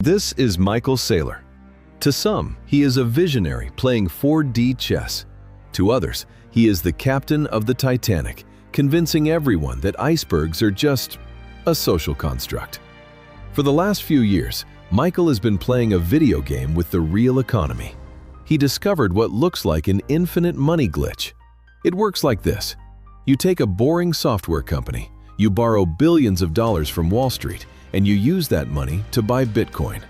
This is Michael Saylor. To some, he is a visionary playing 4D chess. To others, he is the captain of the Titanic, convincing everyone that icebergs are just a social construct. For the last few years, Michael has been playing a video game with the real economy. He discovered what looks like an infinite money glitch. It works like this. You take a boring software company, you borrow billions of dollars from Wall Street, and you use that money to buy Bitcoin.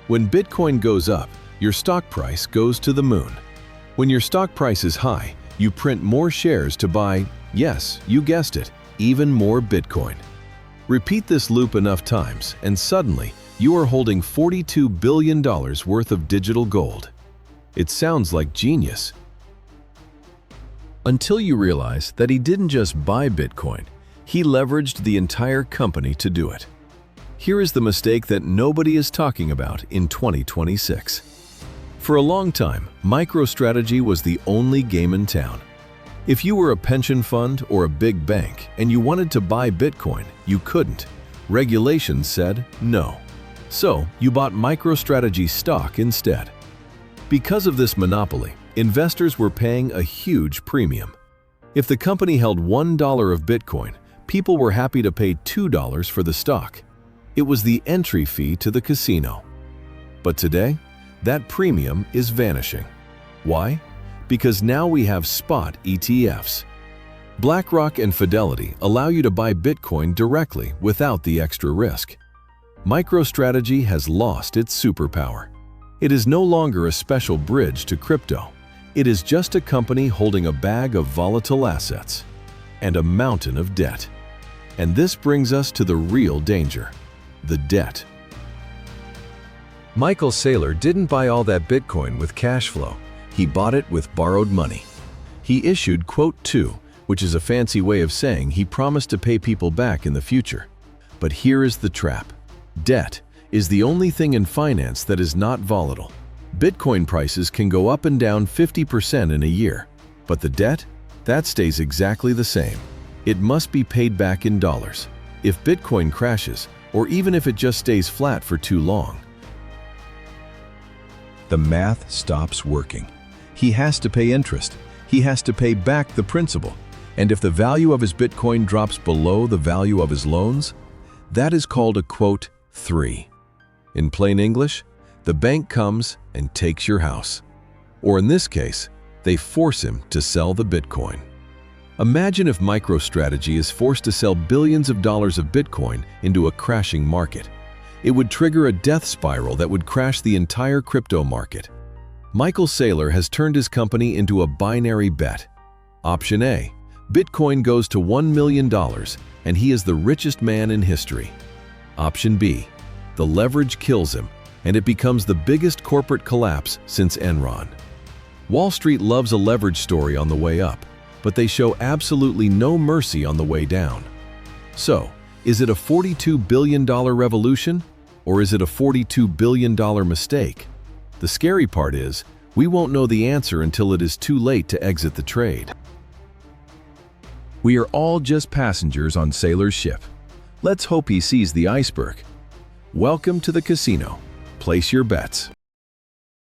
When Bitcoin goes up, your stock price goes to the moon. When your stock price is high, you print more shares to buy, yes, you guessed it, even more Bitcoin. Repeat this loop enough times, and suddenly, you are holding $42 billion worth of digital gold. It sounds like genius. Until you realize that he didn't just buy Bitcoin, he leveraged the entire company to do it. Here is the mistake that nobody is talking about in 2026. For a long time, MicroStrategy was the only game in town. If you were a pension fund or a big bank and you wanted to buy Bitcoin, you couldn't. Regulations said no. So you bought MicroStrategy stock instead. Because of this monopoly, investors were paying a huge premium. If the company held $1 of Bitcoin, people were happy to pay $2 for the stock. It was the entry fee to the casino. But today, that premium is vanishing. Why? Because now we have spot ETFs. BlackRock and Fidelity allow you to buy Bitcoin directly without the extra risk. MicroStrategy has lost its superpower. It is no longer a special bridge to crypto. It is just a company holding a bag of volatile assets and a mountain of debt. And this brings us to the real danger. The debt. Michael Saylor didn't buy all that Bitcoin with cash flow. He bought it with borrowed money. He issued quote 2, which is a fancy way of saying he promised to pay people back in the future. But here is the trap. Debt is the only thing in finance that is not volatile. Bitcoin prices can go up and down 50% in a year, but the debt? That stays exactly the same. It must be paid back in dollars. If Bitcoin crashes, or even if it just stays flat for too long, the math stops working. He has to pay interest. He has to pay back the principal. And if the value of his Bitcoin drops below the value of his loans, that is called a quote 3. In plain English, the bank comes and takes your house. Or in this case, they force him to sell the Bitcoin. Imagine if MicroStrategy is forced to sell billions of dollars of Bitcoin into a crashing market. It would trigger a death spiral that would crash the entire crypto market. Michael Saylor has turned his company into a binary bet. Option A, Bitcoin goes to $1 million and he is the richest man in history. Option B, the leverage kills him and it becomes the biggest corporate collapse since Enron. Wall Street loves a leverage story on the way up, but they show absolutely no mercy on the way down. So, is it a $42 billion revolution, or is it a $42 billion mistake? The scary part is, we won't know the answer until it is too late to exit the trade. We are all just passengers on Saylor's ship. Let's hope he sees the iceberg. Welcome to the casino. Place your bets.